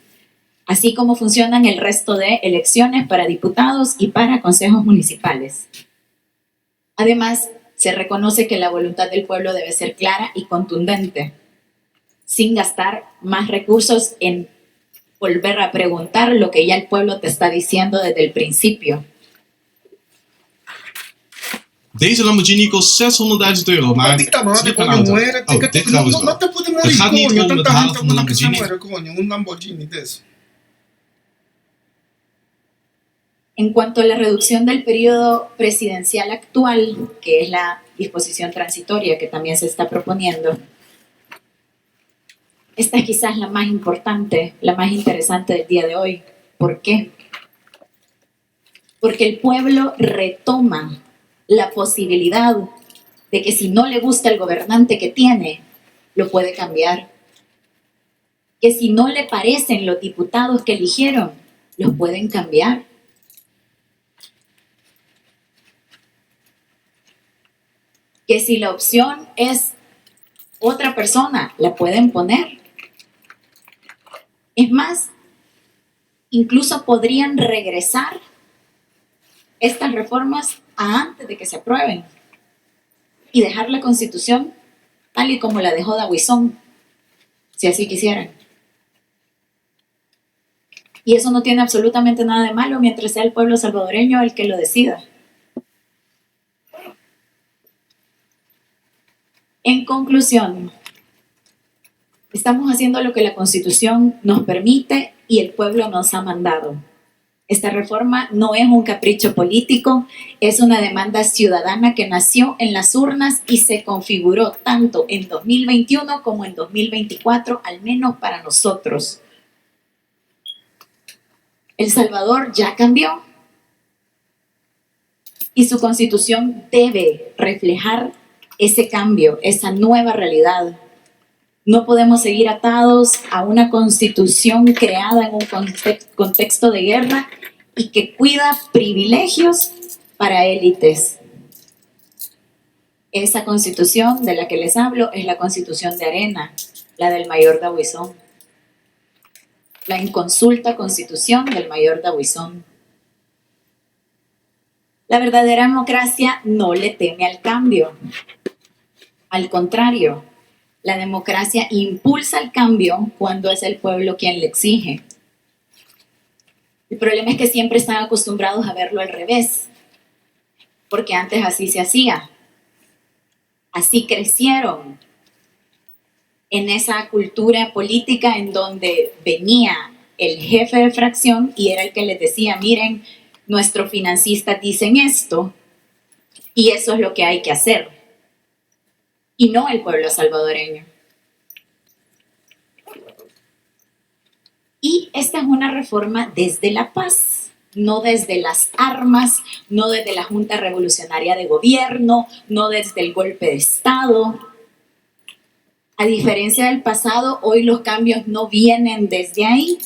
Speaker 10: Así como funcionan el resto de elecciones para diputados y para consejos municipales. Además, se reconoce que la voluntad del pueblo debe ser clara y contundente, sin gastar más recursos en volver a preguntar lo que ya el pueblo te está diciendo desde el principio.
Speaker 9: Deze Lamborghini kost €600.000, maar slip een auto. Oh, dit trouwens wel. Het gaat niet om het halen van de Lamborghini.
Speaker 10: En cuanto a la reducción del periodo presidencial actual, que es la disposición transitoria que también se está proponiendo, esta es quizás la más importante, la más interesante del día de hoy. ¿Por qué? Porque el pueblo retoma la posibilidad de que si no le gusta el gobernante que tiene, lo puede cambiar. Que si no le parecen los diputados que eligieron, los pueden cambiar. Que si la opción es otra persona, la pueden poner. Es más, incluso podrían regresar estas reformas a antes de que se aprueben y dejar la Constitución tal y como la dejó Dawison, si así quisieran. Y eso no tiene absolutamente nada de malo mientras sea el pueblo salvadoreño el que lo decida. En conclusión, estamos haciendo lo que la Constitución nos permite y el pueblo nos ha mandado. Esta reforma no es un capricho político, es una demanda ciudadana que nació en las urnas y se configuró tanto en 2021 como en 2024, al menos para nosotros. El Salvador ya cambió y su Constitución debe reflejar ese cambio, esa nueva realidad. No podemos seguir atados a una Constitución creada en un contexto de guerra y que cuida privilegios para élites. Esa Constitución de la que les hablo es la Constitución de Arena, la del mayor Dawison. La inconsulta Constitución del mayor Dawison. La verdadera democracia no le teme al cambio. Al contrario, la democracia impulsa el cambio cuando es el pueblo quien le exige. El problema es que siempre están acostumbrados a verlo al revés, porque antes así se hacía. Así crecieron en esa cultura política en donde venía el jefe de fracción y era el que les decía, miren, nuestros financistas dicen esto y eso es lo que hay que hacer. Y no el pueblo salvadoreño. Y esta es una reforma desde la paz, no desde las armas, no desde la Junta Revolucionaria de Gobierno, no desde el golpe de Estado. A diferencia del pasado, hoy los cambios no vienen desde ahí,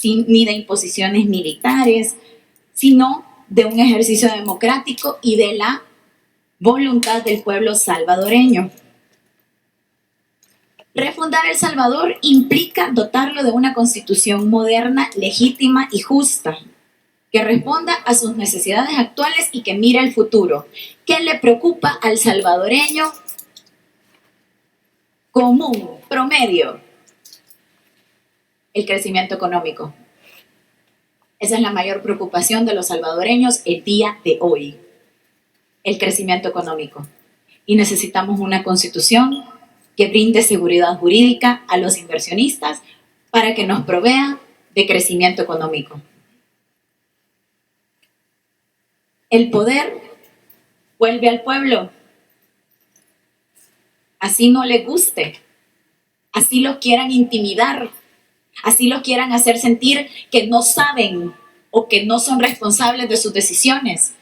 Speaker 10: ni de imposiciones militares, sino de un ejercicio democrático y de la voluntad del pueblo salvadoreño. Refundar El Salvador implica dotarlo de una constitución moderna, legítima y justa, que responda a sus necesidades actuales y que mire al futuro. ¿Qué le preocupa al salvadoreño común, promedio? El crecimiento económico. Esa es la mayor preocupación de los salvadoreños el día de hoy. El crecimiento económico. Y necesitamos una constitución que brinde seguridad jurídica a los inversionistas para que nos provea de crecimiento económico. El poder vuelve al pueblo. Así no les guste, así los quieran intimidar, así los quieran hacer sentir que no saben o que no son responsables de sus decisiones,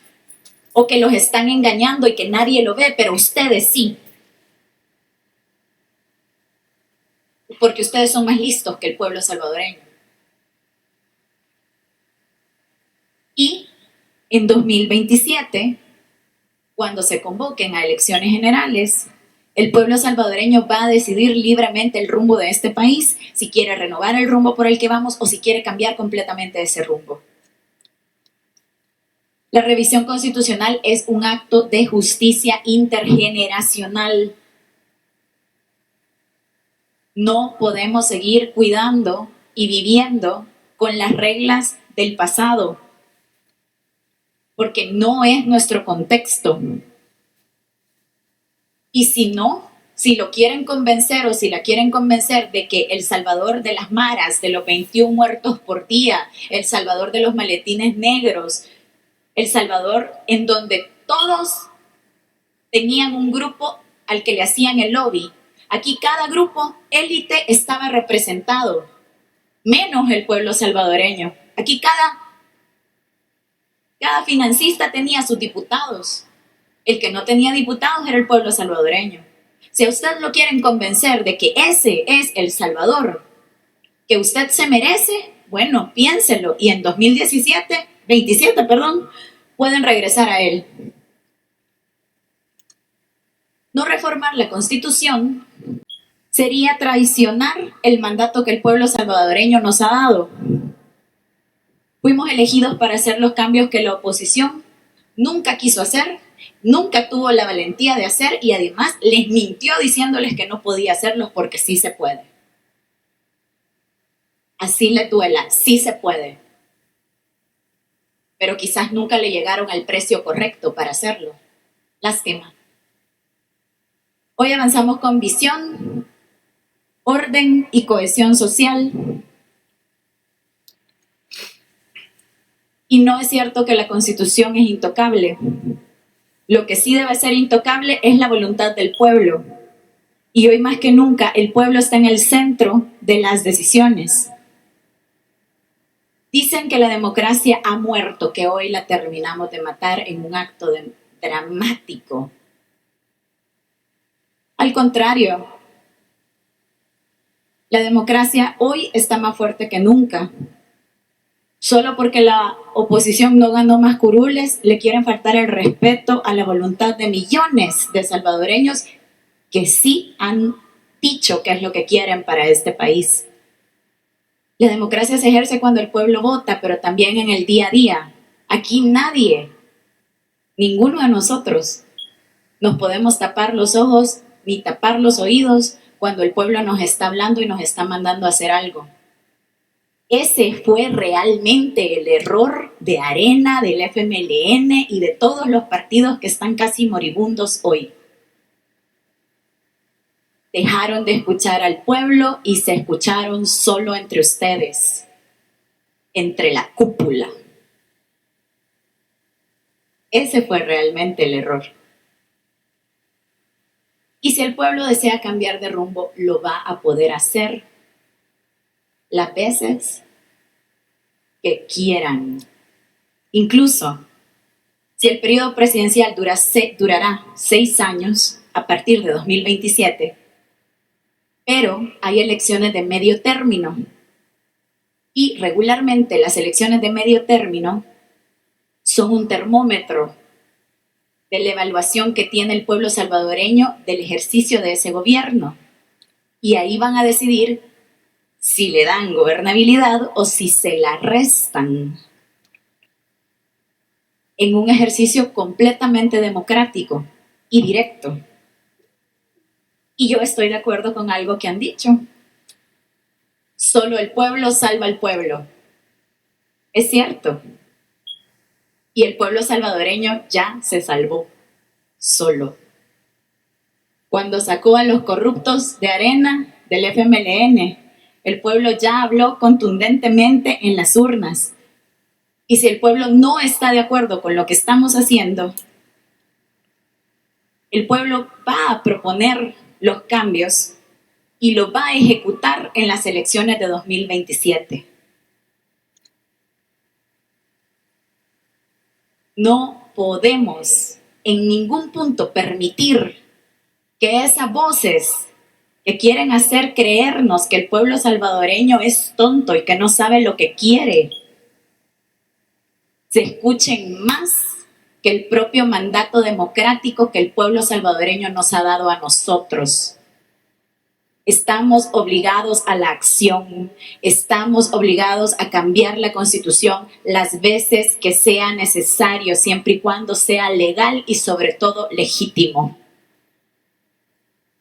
Speaker 10: o que los están engañando y que nadie lo ve, pero ustedes sí. Porque ustedes son más listos que el pueblo salvadoreño. Y en 2027, cuando se convoquen a elecciones generales, el pueblo salvadoreño va a decidir libremente el rumbo de este país, si quiere renovar el rumbo por el que vamos o si quiere cambiar completamente ese rumbo. La revisión constitucional es un acto de justicia intergeneracional. No podemos seguir cuidando y viviendo con las reglas del pasado, porque no es nuestro contexto. Y si lo quieren convencer o si la quieren convencer de que El Salvador de las maras, de los 21 muertos por día, El Salvador de los maletines negros, El Salvador en donde todos tenían un grupo al que le hacían el lobby, aquí cada grupo élite estaba representado, menos el pueblo salvadoreño. Aquí cada financista tenía sus diputados. El que no tenía diputados era el pueblo salvadoreño. Si a usted lo quieren convencer de que ese es El Salvador que usted se merece, bueno, piénselo. Y en 27, pueden regresar a él. No reformar la Constitución sería traicionar el mandato que el pueblo salvadoreño nos ha dado. Fuimos elegidos para hacer los cambios que la oposición nunca quiso hacer, nunca tuvo la valentía de hacer y además les mintió diciéndoles que no podía hacerlos porque sí se puede. Así le duela, sí se puede. Pero quizás nunca le llegaron al precio correcto para hacerlo. Lástima. Hoy avanzamos con visión, orden y cohesión social. Y no es cierto que la Constitución es intocable. Lo que sí debe ser intocable es la voluntad del pueblo. Y hoy más que nunca el pueblo está en el centro de las decisiones. Dicen que la democracia ha muerto, que hoy la terminamos de matar en un acto dramático. Al contrario, la democracia hoy está más fuerte que nunca. Solo porque la oposición no ganó más curules, le quieren faltar el respeto a la voluntad de millones de salvadoreños que sí han dicho qué es lo que quieren para este país. La democracia se ejerce cuando el pueblo vota, pero también en el día a día. Aquí nadie, ninguno de nosotros, nos podemos tapar los ojos ni tapar los oídos cuando el pueblo nos está hablando y nos está mandando a hacer algo. Ese fue realmente el error de Arena, del FMLN y de todos los partidos que están casi moribundos hoy. Dejaron de escuchar al pueblo y se escucharon solo entre ustedes, entre la cúpula. Ese fue realmente el error. Y si el pueblo desea cambiar de rumbo, lo va a poder hacer las veces que quieran. Incluso si el periodo presidencial durará 6 años a partir de 2027, pero hay elecciones de medio término y regularmente las elecciones de medio término son un termómetro de la evaluación que tiene el pueblo salvadoreño del ejercicio de ese gobierno. Y ahí van a decidir si le dan gobernabilidad o si se la restan. En un ejercicio completamente democrático y directo. Y yo estoy de acuerdo con algo que han dicho. Solo el pueblo salva al pueblo. Es cierto. Y el pueblo salvadoreño ya se salvó solo. Cuando sacó a los corruptos de Arena, del FMLN, el pueblo ya habló contundentemente en las urnas. Y si el pueblo no está de acuerdo con lo que estamos haciendo, el pueblo va a proponer los cambios y lo va a ejecutar en las elecciones de 2027. No podemos en ningún punto permitir que esas voces que quieren hacer creernos que el pueblo salvadoreño es tonto y que no sabe lo que quiere, se escuchen más que el propio mandato democrático que el pueblo salvadoreño nos ha dado a nosotros. Estamos obligados a la acción, estamos obligados a cambiar la Constitución las veces que sea necesario, siempre y cuando sea legal y sobre todo legítimo.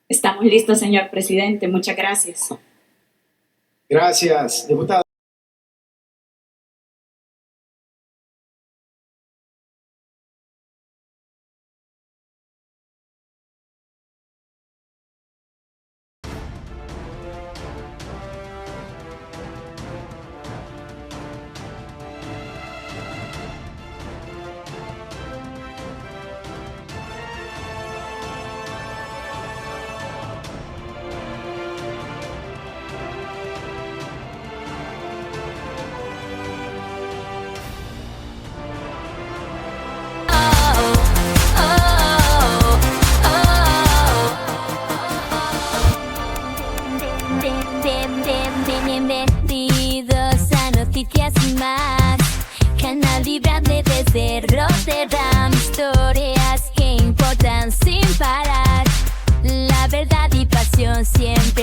Speaker 10: Estamos listos, señor presidente. Muchas gracias.
Speaker 4: Gracias, diputada.
Speaker 12: Bienvenidos a Noticias y Más, canal vibrante desde Rotterdam, historias que importan sin parar, la verdad y pasión siempre.